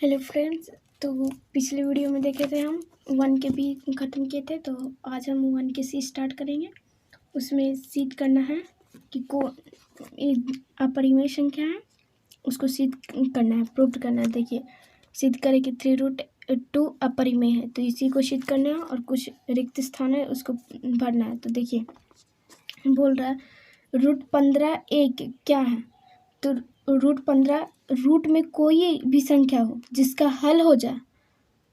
Hello friends. तो पिछले video में देखे थे हम 1 के बी ख़त्म किए थे, तो आज हम 1 के सी स्टार्ट करेंगे। उसमें सिद्ध करना है कि अपरिमेय संख्या है, उसको सिद्ध करना है, प्रूव करना है। देखिए, सिद्ध करें कि 3√2 अपरिमेय है, तो इसी को सिद्ध करना है और कुछ रिक्त स्थान है उसको भरना है। तो देखिए, बोल रहा है √15 एक क्या है, तो √15 रूट में कोई भी संख्या हो जिसका हल हो जाए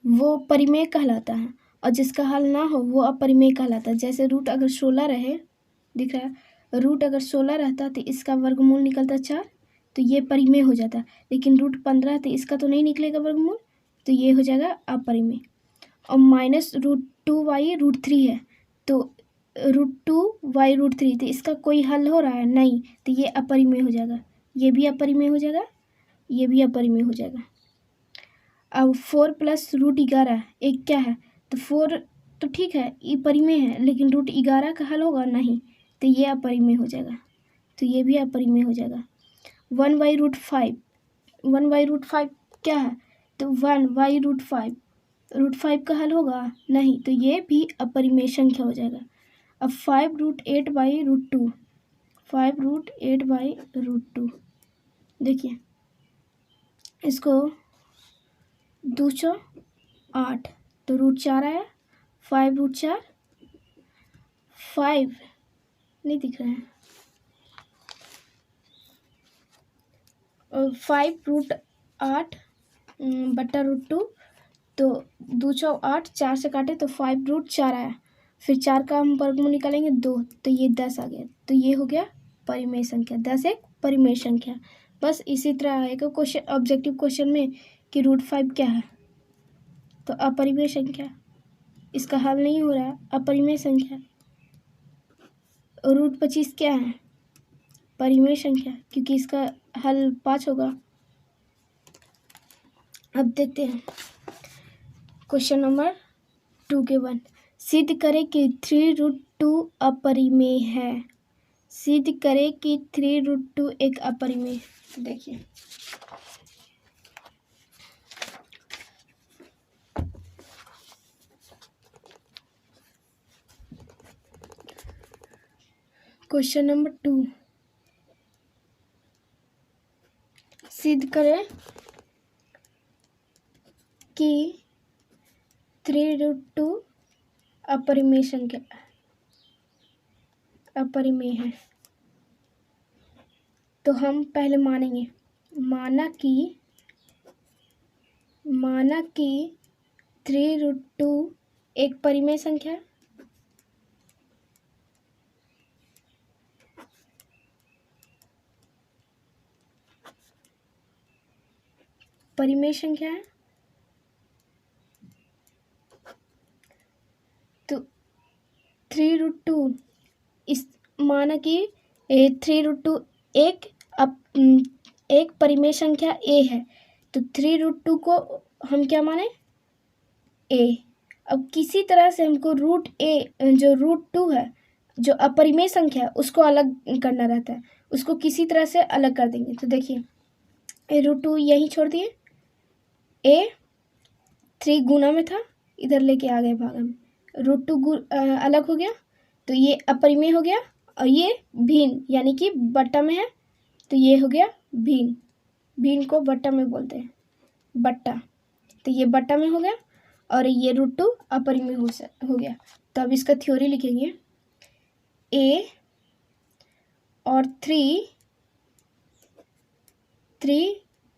वो परिमेय कहलाता है, और जिसका हल ना हो वो अपरिमेय कहलाता है। जैसे रूट अगर 16 रहे, दिख रहा है, रूट अगर 16 रहता तो इसका वर्गमूल निकलता 4, तो ये परिमेय हो जाता। लेकिन √15 तो इसका तो नहीं निकलेगा वर्गमूल, तो ये हो जाएगा अपरिमेय। और -√2y √3 है, तो √2y √3, तो इसका कोई हल हो रहा है नहीं, तो ये अपरिमेय हो जाएगा। ये भी अपरिमेय हो जाएगा, ये भी अपरिमेय हो जाएगा। अब 4 + √11 एक क्या है, तो 4 तो ठीक है, ये परिमेय है, लेकिन √11 का हल होगा नहीं, तो ये अपरिमेय हो जाएगा, तो ये भी अपरिमेय हो जाएगा। 1/5 1/5 क्या है, तो 1/5 √5 का हल होगा नहीं, तो ये भी अपरिमेय संख्या हो जाएगा। अब 5√8/√2 5√8/√2, देखिए इसको 208, तो √4 आया, 5√4 5 नहीं दिख रहा है, और 5√8 बट्टा √2, तो 208 4 से काटे तो 5√4 आया। फिर 4 का हम वर्गमूल निकालेंगे 2, तो ये 10 आ गया, तो ये हो गया परिमेय संख्या। 10 एक परिमेय संख्या। बस इसी तरह आएगा क्वेश्चन, ऑब्जेक्टिव क्वेश्चन में कि √5 क्या है, तो अपरिमेय संख्या, इसका हल नहीं हो रहा है, अपरिमेय संख्या। √25 क्या है, परिमेय संख्या, क्योंकि इसका हल 5 होगा। अब देखते हैं क्वेश्चन नंबर 2 के 1। सिद्ध करें कि 3√2 अपरिमेय है। सिद्ध करें कि 3√2 एक अपरिमेय। देखिए, क्वेश्चन नंबर 2, सिद्ध करें कि 3√2 अपरिमेय संख्या, अपरिमेय है। तो हम पहले मानेंगे, माना कि 3√2 एक परिमेय संख्या है। परिमेय संख्या है, तो 3√2 इस माना कि 3√2 एक परिमेय संख्या a है, तो 3√2 को हम क्या माने, a। अब किसी तरह से हमको √a जो √2 है, जो अपरिमेय संख्या है, उसको अलग करना रहता है, उसको किसी तरह से अलग कर देंगे। तो देखिए, √2 यहीं छोड़ दिए, a 3 गुना में था, इधर लेके आ गए भागा में, √2 अलग हो गया, तो ये अपरिमेय हो गया, और ये भिन्न यानी कि बट्टा में है, तो ये हो गया भिन्न। भिन्न को बट्टा में बोलते हैं, बट्टा, तो ये बट्टा में हो गया, और ये √2 अपरिमेय हो गया। तो अब इसका थ्योरी लिखेंगे, a और 3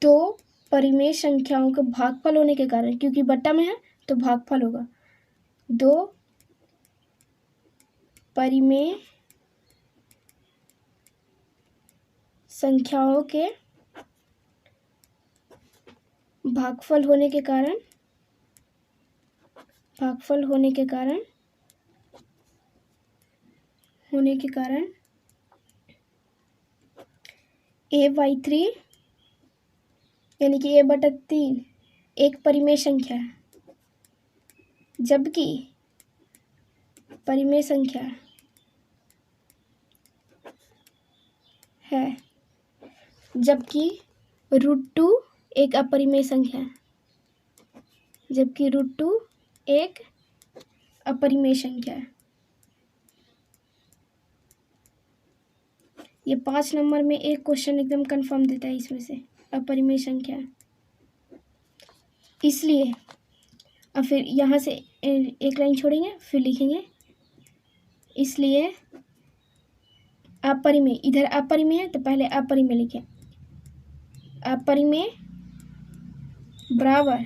तो परिमेय संख्याओं का भागफल होने के कारण, क्योंकि बट्टा में है तो भागफल होगा, 2 परिमेय संख्याओं के भागफल होने के कारण a/3 यानी कि a/3 एक परिमेय संख्या है, जबकि परिमेय संख्या है, जबकि √2 एक अपरिमेय संख्या है। जबकि √2 एक अपरिमेय संख्या है। ये 5 नंबर में एक क्वेश्चन एकदम कंफर्म देता है इसमें से, अपरिमेय संख्या है। इसलिए अब फिर यहाँ से एक लाइन छोड़ेंगे, फिर लिखेंगे इसलिए अपरिमेय, इधर अपरिमेय है तो पहले अपरिमेय लिखें। अपरिमेय बराबर,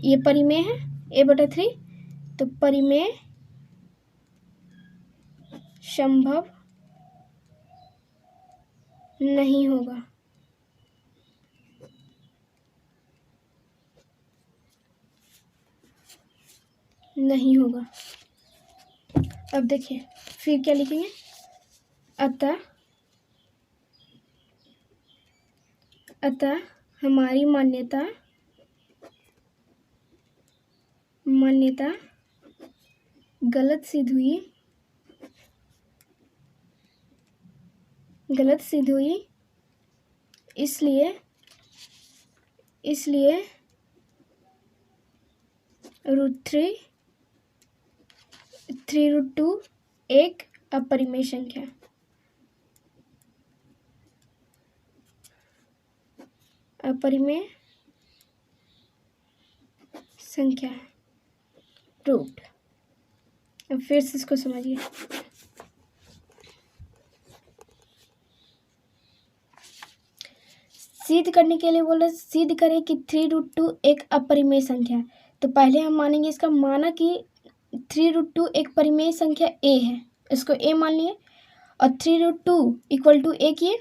ये परिमेय है a/3, तो परिमेय संभव नहीं होगा। नहीं होगा। अब देखिए फिर क्या लिखेंगे, अतः हमारी मान्यता गलत सिद्ध हुई, इसलिए √2 एक अपरिमेय संख्या। अपरिमेय संख्या प्रूव्ड। अब फिर से इसको समझिए। सिद्ध करने के लिए बोला, सिद्ध करें कि 3√2 एक अपरिमेय संख्या है। तो पहले हम मानेंगे इसका, माना कि 3√2 एक परिमेय संख्या a है, इसको a मान लिए, और 3√2 इक्वल टू a किए,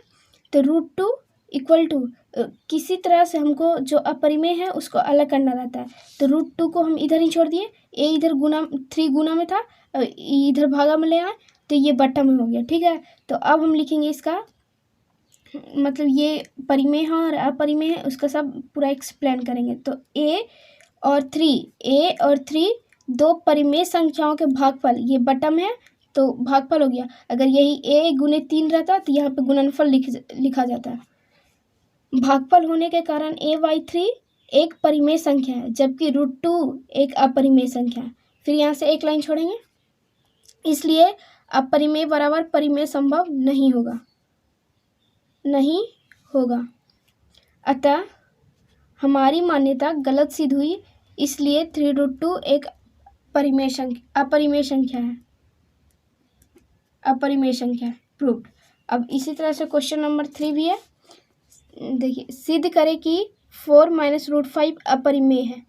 तो √2 इक्वल टू किसी तरह से हमको जो अपरिमेय है उसको अलग करना रहता है। तो √2 को हम इधर ही छोड़ दिए, a इधर गुना 3 गुना में था, इधर भागा में ले आए, तो ये बट्टा में हो गया। ठीक है, तो अब हम लिखेंगे इसका मतलब ये परिमेय है और अपरिमेय है, उसका सब पूरा एक्सप्लेन करेंगे। तो a और 3 दो परिमेय संख्याओं के भागफल, ये बट्टा में है तो भागफल हो गया। अगर यही a गुने 3 रहता तो यहाँ पे गुणनफल लिखा जाता। भागफल होने के कारण a/3 एक परिमेय संख्या है, जबकि √2 एक अपरिमेय संख्या है। फिर यहाँ से एक लाइन छोड़ेंगे, इसलिए अपरिमेय बराबर परिमेय संभव नहीं होगा। अतः हमारी मान्यता गलत सिद्ध हुई, इसलिए 3√2 एक अपरिमेय संख्या है प्रूव्ड। अब इसी तरह से क्वेश्चन नंबर 3 भी है। देखिए, सिद्ध करें कि 4 - √5 अपरिमेय है।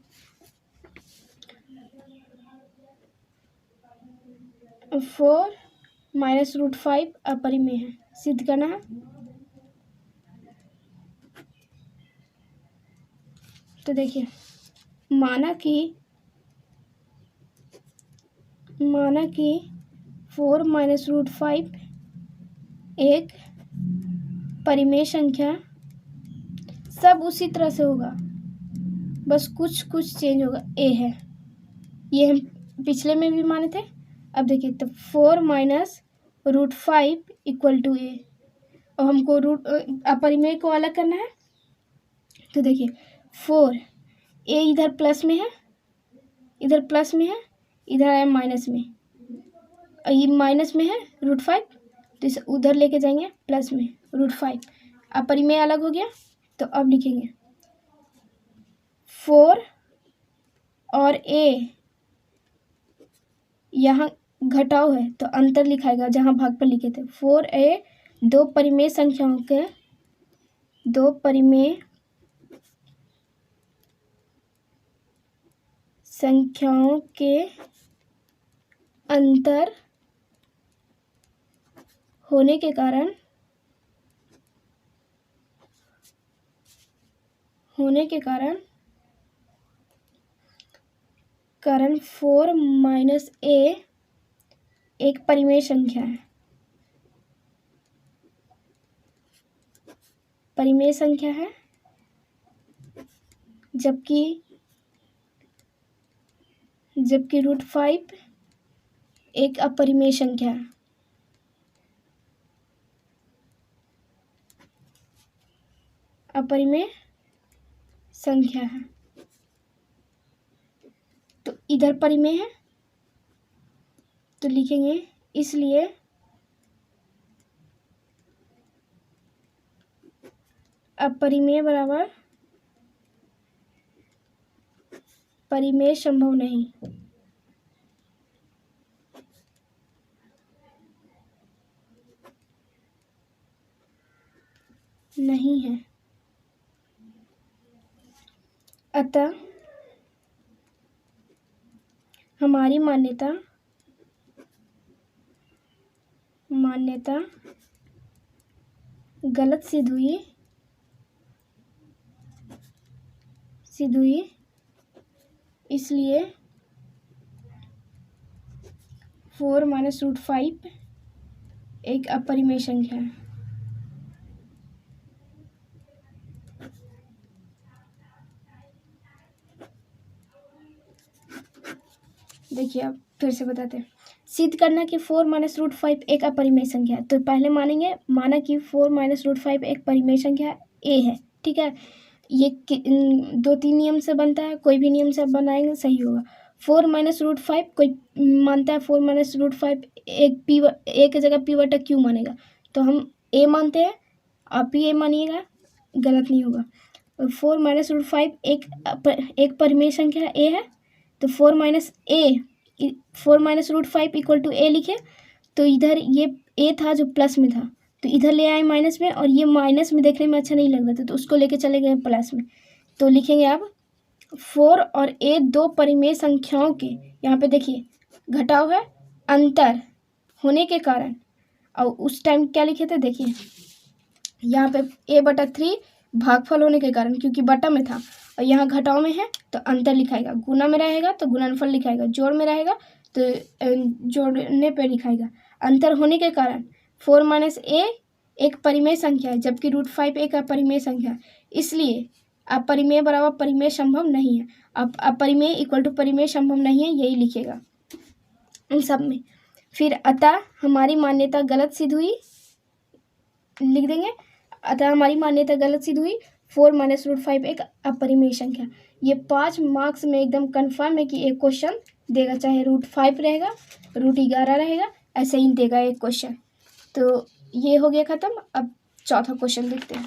4 - √5 अपरिमेय है, सिद्ध करना है। तो देखिए, माना कि 4 - √5 एक परिमेय संख्या, सब उसी तरह से होगा, बस कुछ चेंज होगा। a है, ये हम पिछले में भी माने थे। अब देखिए, तो 4 - √5 इक्वल टू a। अब हमको अपरिमेय को अलग करना है। तो देखिए, 4 a इधर प्लस में है, इधर है माइनस में, और ये माइनस में है √5, तो इसे उधर लेके जाएंगे प्लस में √5। अपरिमेय अलग हो गया। तो अब लिखेंगे 4 और a, यहाँ घटाव है तो अंतर लिखाएगा जहाँ भाग पर लिखे थे। 4a दो परिमेय संख्याओं के अंतर होने के कारण 4 - a एक परिमेय संख्या है, जबकि √5 एक अपरिमेय संख्या है। इधर परिमेय है तो लिखेंगे इसलिए अपरिमेय बराबर परिमेय संभव नहीं। नहीं है। अतः हमारी मान्यता गलत सिद्ध हुई इसलिए 4 - √5 एक अपरिमेय संख्या है। देखिए अब फिर से बताते हैं। सिद्ध करना कि 4 - √5 एक अपरिमेय संख्या है। तो पहले माना कि 4 - √5 एक परिमेय संख्या ए है। ठीक है, ये 2-3 नियम से बनता है, कोई भी नियम से आप बनाएंगे सही होगा। 4 - √5 कोई मानता है 4 - √5 एक जगह p/q मानेगा, तो हम a मानते हैं, आप भी a मानिएगा, गलत नहीं होगा। 4 - √5 एक परिमेय संख्या a है, तो 4 - √5 = a लिखे, तो इधर ये a था जो प्लस में था, तो इधर ले आए माइनस में, और ये माइनस में देखने में अच्छा नहीं लग रहा था तो उसको लेके चले गए प्लस में। तो लिखेंगे अब 4 और a दो परिमेय संख्याओं के, यहाँ पे देखिए घटाव है, अंतर होने के कारण, और उस टाइम क्या लिखे थे देखिए यहाँ पे a/3 भागफल होने के कारण, क्योंकि बटा में था और यहाँ घटाव में है तो अंतर लिखाएगा, गुना में रहेगा तो गुणनफल लिखाएगा, जोड़ में रहेगा तो जोड़ने पे लिखाएगा। अंतर होने के कारण 4 - a एक परिमेय संख्या है, जबकि √5 एक अपरिमेय संख्या है, इसलिए अपरिमेय बराबर परिमेय संभव नहीं है। अब अपरिमेय = परिमेय संभव नहीं है, यही लिखेगा इन सब में। फिर अतः हमारी मान्यता गलत सिद्ध हुई, लिख देंगे अतः हमारी मान्यता गलत सिद्ध हुई, 4 - √5 एक अपरिमेय संख्या। ये 5 मार्क्स में एकदम कंफर्म है कि एक क्वेश्चन देगा, चाहे √5 रहेगा, √11 रहेगा, ऐसे ही देगा एक क्वेश्चन। तो ये हो गया खत्म। अब चौथा क्वेश्चन देखते हैं।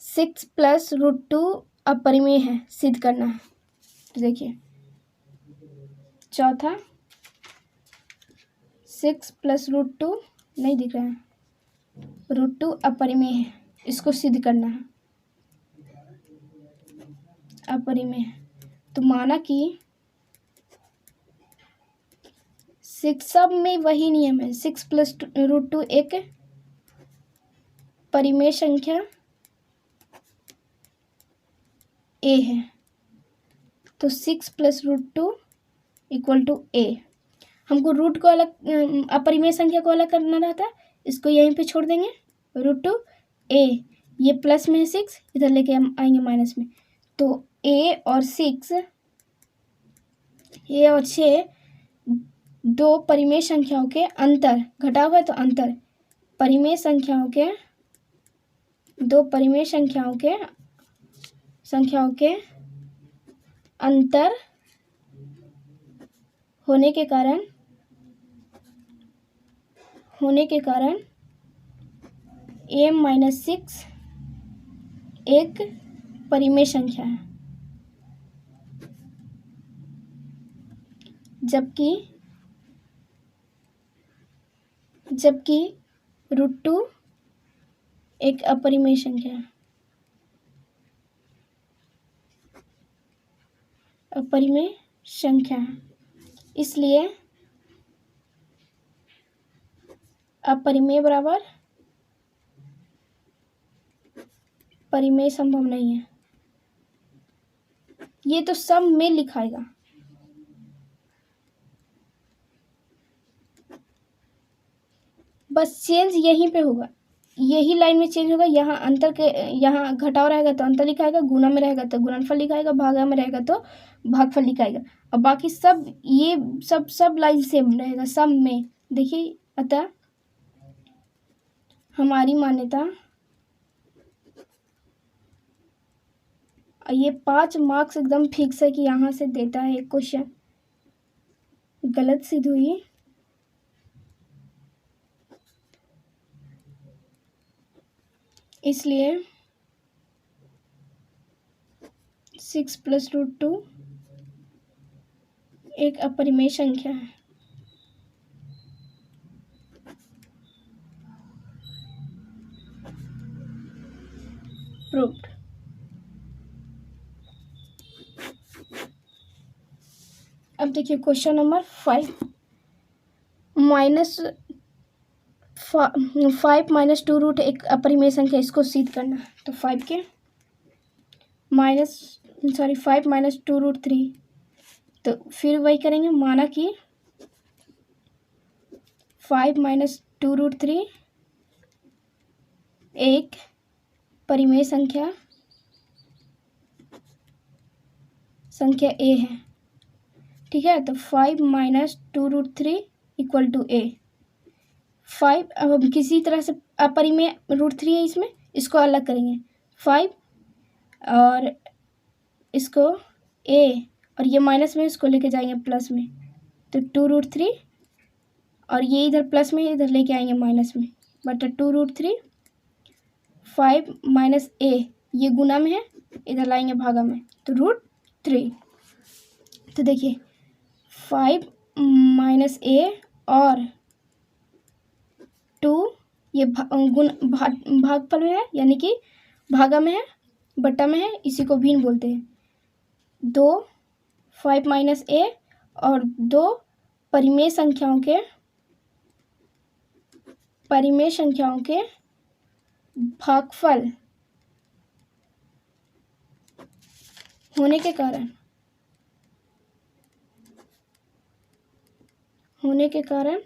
6 + √2 अपरिमेय है, सिद्ध करना है। तो देखिए चौथा, 6 + √2 नहीं दिख रहा है, √2 अपरिमेय है, इसको सिद्ध करना है, अपरिमेय है। तो माना कि 6 सब में वही नियम है, 6 + √2 एक परिमेय संख्या a है, तो 6 + √2 = a। हमको रूट को अलग, अपरिमेय संख्या को अलग करना रहता है, इसको यहीं पे छोड़ देंगे, √2 a, ये प्लस में है 6, इधर लेके हम आएंगे माइनस में, तो a और 6 दो परिमेय संख्याओं के अंतर, घटाव है तो अंतर, परिमेय संख्याओं के दो परिमेय संख्याओं के अंतर होने के कारण a - 6 एक परिमेय संख्या है, जबकि √2 एक अपरिमेय संख्या है, इसलिए अपरिमेय बराबर परिमेय संभव नहीं है। ये तो सब में लिखाएगा, बस चेंज यहीं पे होगा, यही लाइन में चेंज होगा। यहाँ अंतर के, यहाँ घटाव रहेगा तो अंतर लिखाएगा, गुणा में रहेगा तो गुणनफल लिखाएगा, भागा में रहेगा तो भागफल लिखाएगा, और बाकी सब ये सब लाइन सेम रहेगा सब में। देखिए अतः हमारी मान्यता और ये 5 मार्क्स एकदम फिक्स है कि यहाँ से देता है एक क्वेश्चन। गलत सिद्ध हुई, इसलिए 6 + √2 एक अपरिमेय संख्या है। प्रूव्ड। अब देखिए क्वेश्चन नंबर 5 -5 - 2 एक अपरिमेय संख्या, इसको सिद्ध करना है। तो 5 - 2 √3। तो फिर वही करेंगे, माना कि 5 - 2 √3 एक परिमेय संख्या ए है। ठीक है, तो 5 - 2 √3 = a। 5 अब हम किसी तरह से अपरिमेय √3 है इसमें, इसको अलग करेंगे 5 और इसको a और ये माइनस में, इसको लेके जाएंगे प्लस में, तो 2 √3 और ये इधर प्लस में, इधर लेके आएंगे माइनस में, बटा 2 √3 5 - a, ये गुना में है, इधर लाएंगे भागा में, तो √3। तो देखिए 5 - a और 2 ये भागफल में है, यानी कि भागा में है, बटा में है, इसी को भिन्न बोलते हैं। 2 5 - a और 2 परिमेय संख्याओं के भागफल होने के कारण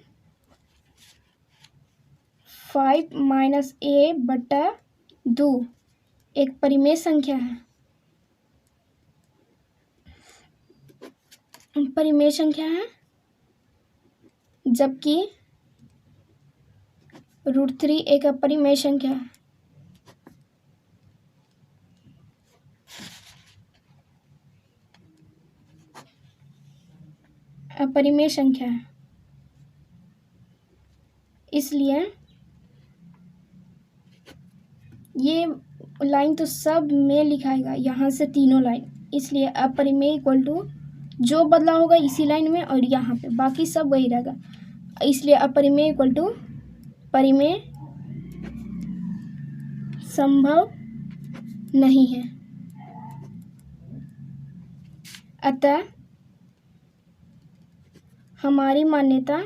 5 - a बटा 2 एक परिमेय संख्या है। जबकि √3 एक अपरिमेय संख्या है। इसलिए ये लाइन तो सब में लिखाएगा, यहाँ से तीनों लाइन, इसलिए अपरिमेय = जो बदला होगा इसी लाइन में और यहाँ पे, बाकी सब वही रहेगा। इसलिए अपरिमेय = परिमेय संभव नहीं है। अतः हमारी मान्यता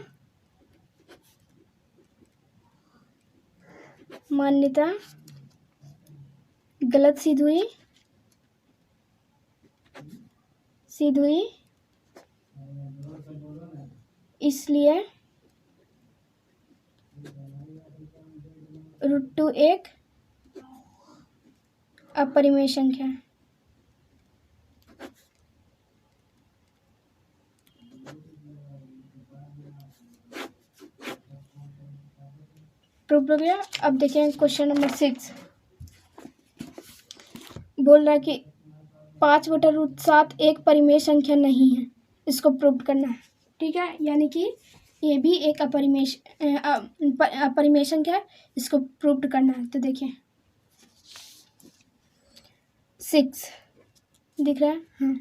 गलत सिद्ध हुई। इसलिए √2 एक अपरिमेय संख्या है। प्रूव हो गया। अब देखें क्वेश्चन नंबर 6, बोल रहा है कि 5/√7 एक परिमेय संख्या नहीं है, इसको प्रूव करना है। ठीक है, यानी कि ये भी एक अपरिमेय संख्या है, इसको प्रूव करना है। तो देखिए 6 दिख रहा है, हाँ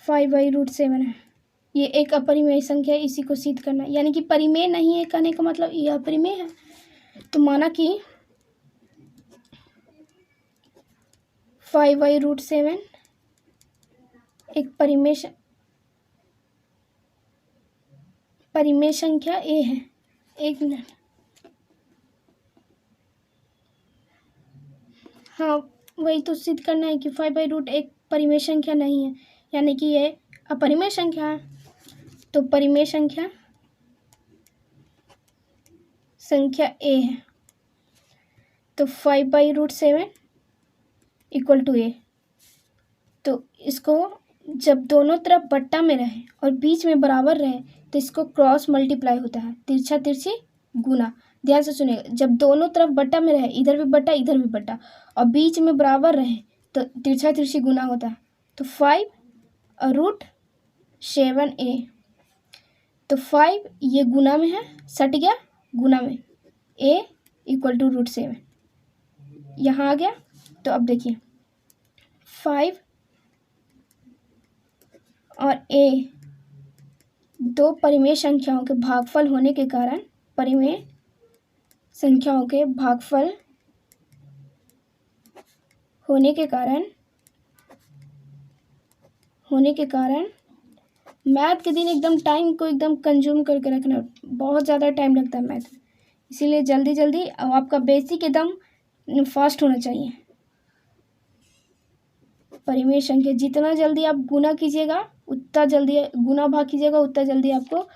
5/√7 है, ये एक अपरिमेय संख्या है, इसी को सिद्ध करना है। यानी कि परिमेय नहीं है कहने का मतलब ये अपरिमेय है। तो माना कि 5/√7 एक परिमेय संख्या ए है। एक मिनट, हाँ वही तो सिद्ध करना है कि 5/√8 एक परिमेय संख्या नहीं है, यानी कि ये अपरिमेय संख्या है। तो परिमेय संख्या ए है, तो 5/√7 = a। तो इसको जब दोनों तरफ बट्टा में रहे और बीच में बराबर रहे तो इसको क्रॉस मल्टीप्लाई होता है, तिरछा तिरछी गुना। ध्यान से सुनिएगा, जब दोनों तरफ बट्टा में रहे, इधर भी बट्टा इधर भी बट्टा, और बीच में बराबर रहे तो तिरछा तिरछी गुना होता है, तो 5√7a, तो 5 ये गुना में है, सट गया गुना में, a = √7 यहाँ आ गया। तो अब देखिए 5 और a दो परिमेय संख्याओं के भागफल होने के कारण, परिमेय संख्याओं के भागफल होने के कारण मैथ के दिन एकदम टाइम को एकदम कंज्यूम करके रखना, बहुत ज़्यादा टाइम लगता है मैथ में, इसीलिए जल्दी जल्दी, और आपका बेसिक एकदम फास्ट होना चाहिए। परिमेय संख्या जितना जल्दी आप गुना कीजिएगा उतना जल्दी, गुना भाग कीजिएगा उतना जल्दी आपको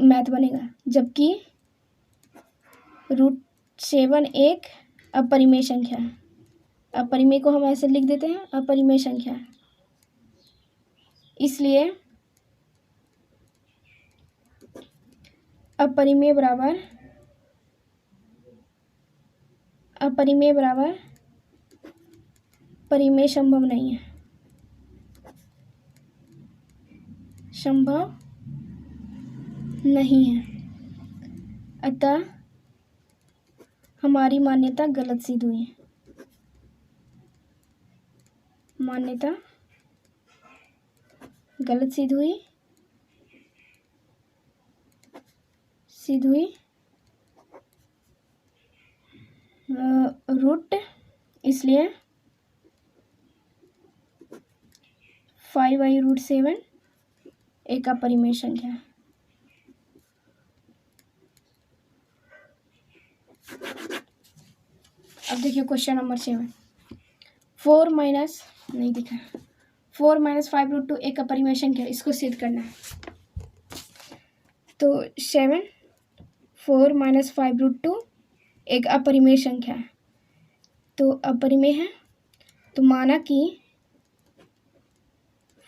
मैथ बनेगा। जबकि √7 एक अपरिमेय संख्या है, अपरिमेय को हम ऐसे लिख देते हैं, अपरिमेय संख्या है, इसलिए अपरिमेय बराबर परिमेय संभव नहीं है, संभव नहीं है। अतः हमारी मान्यता गलत सिद्ध हुई है, मान्यता गलत सिद्ध हुई रूट, इसलिए 5/√7 एक अपरिमेय संख्या है। अब देखिए क्वेश्चन नंबर 7, 4 माइनस नहीं दिखा, 4 - 5√2 एक अपरिमेय संख्या है, इसको सिद्ध करना है। तो 7 4 - 5√2 एक अपरिमेय संख्या है, तो अपरिमेय है, तो माना कि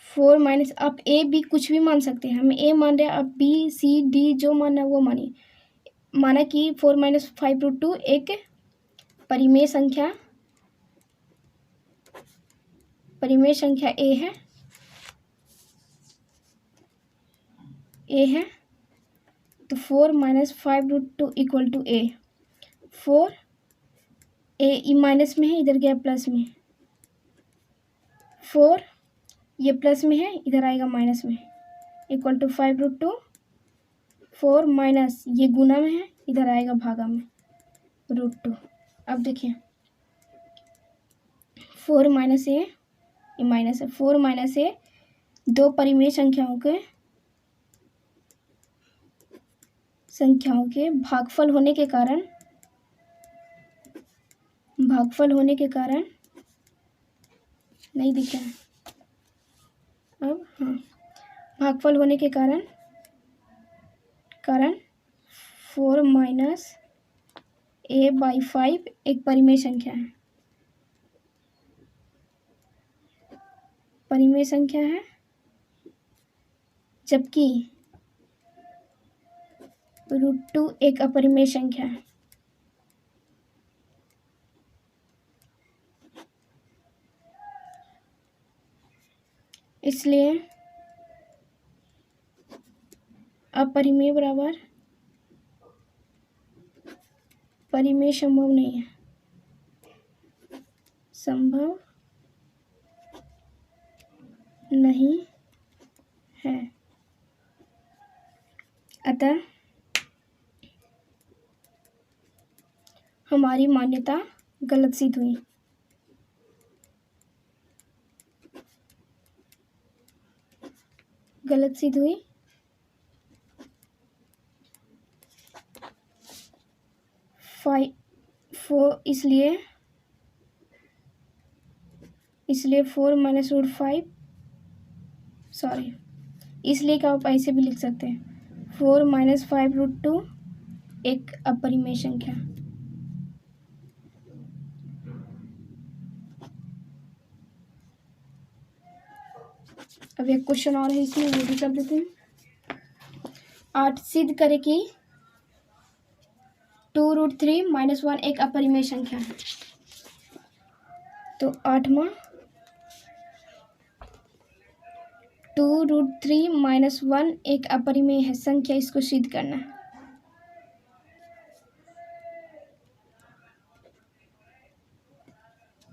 4 - आप a b कुछ भी मान सकते हैं, हम a मान रहे हैं, आप b c d जो मानना है वो मानिए। माना कि 4 - 5√2 एक परिमेय संख्या a है, तो 4 - 5√2 = a। 4 a माइनस में है, इधर गया प्लस में, 4 ये प्लस में है, इधर आएगा माइनस में, = 5√2, 4 माइनस ये गुना में है, इधर आएगा भागा में, √2। अब देखिए 4 - a ये माइनस है, 4 - a दो परिमेय संख्याओं के भागफल होने के कारण नहीं दिख रहा है अब, हाँ, भागफल होने के कारण 4 - a/5 एक परिमेय संख्या है, जबकि √2 एक अपरिमेय संख्या है। इसलिए अपरिमेय बराबर परिमेय संभव नहीं है, संभव नहीं है। अतः हमारी मान्यता गलत सिद्ध हुई। इसलिए 4 - √5, सॉरी, इसलिए क्या आप ऐसे भी लिख सकते हैं, 4 - 5√2 एक अपरिमेय संख्या। अब एक क्वेश्चन और है इसमें, वो भी कर देते हैं। 8 सिद्ध करें कि 2√3 - 1 एक अपरिमेय संख्या है। तो 8वां 2√3 - 1 एक अपरिमेय है संख्या, इसको सिद्ध करना है।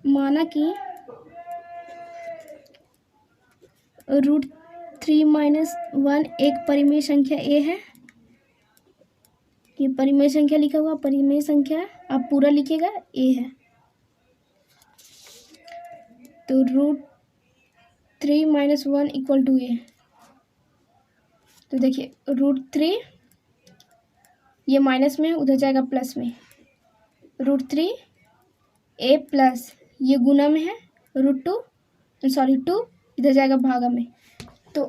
माना कि √3 - 1 एक परिमेय संख्या a है। ये परिमेय संख्या लिखा हुआ, परिमेय संख्या आप पूरा लिखिएगा a है। तो √3 - 1 = a। तो देखिए √3 ये माइनस में, उधर जाएगा प्लस में। √3 a प्लस ये गुना में है, √2 इधर जाएगा भागा में। तो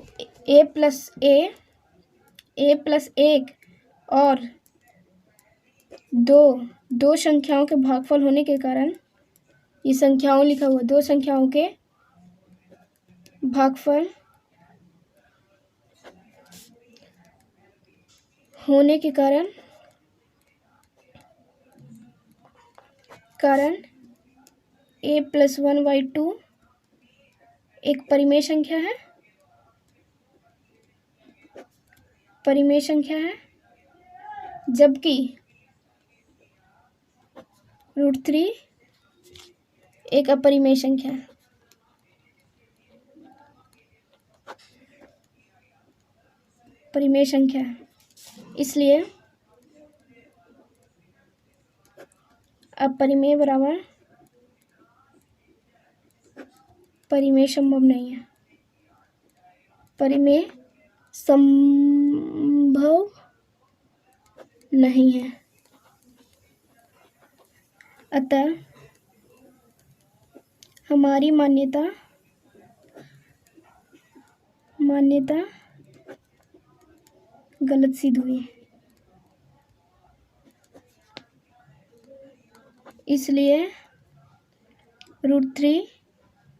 a प्लस 1 और दो संख्याओं के भागफल होने के कारण, ये संख्याओं लिखा हुआ, दो संख्याओं के भागफल होने के कारण a + 1/2 एक परिमेय संख्या है, जबकि √3 एक अपरिमेय संख्या है। परिमेय संख्या है, इसलिए अपरिमेय बराबर परिमेय संभव नहीं है। परिमेय संभव नहीं है। अतः हमारी मान्यता गलत सिद्ध हुई। इसलिए √3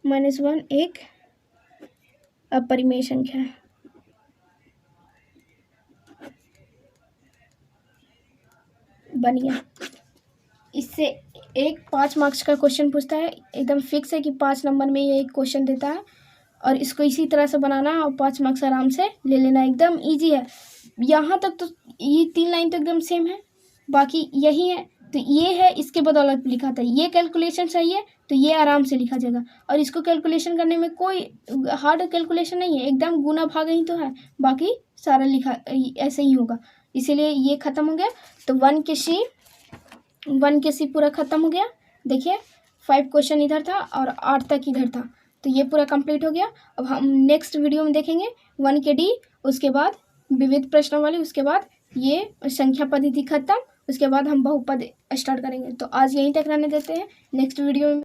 - 1 एक अपरिमेय संख्या है। बन गया। इससे 5 मार्क्स का क्वेश्चन पूछता है, एकदम फिक्स है कि 5 नंबर में ये एक क्वेश्चन देता है और इसको इसी तरह से बनाना और 5 मार्क्स आराम से ले लेना। एकदम इजी है। यहाँ तक तो ये 3 लाइन तो एकदम सेम है, बाकी यही है। तो ये है, इसके बदौलत लिखा था। ये कैलकुलेशन सही है तो ये आराम से लिखा जाएगा। और इसको कैलकुलेशन करने में कोई हार्ड कैलकुलेशन नहीं है, एकदम गुना भाग ही तो है, बाकी सारा लिखा ऐसे ही होगा। इसीलिए ये ख़त्म हो गया। तो 1 के सी पूरा ख़त्म हो गया। देखिए 5 क्वेश्चन इधर था और 8 तक इधर था, तो ये पूरा कंप्लीट हो गया। अब हम नेक्स्ट वीडियो में देखेंगे 1 के डी, उसके बाद विविध प्रश्नावली, उसके बाद ये संख्या पद्धति खत्म, उसके बाद हम बहुपद स्टार्ट करेंगे। तो आज यहीं तक रहने देते हैं। नेक्स्ट वीडियो में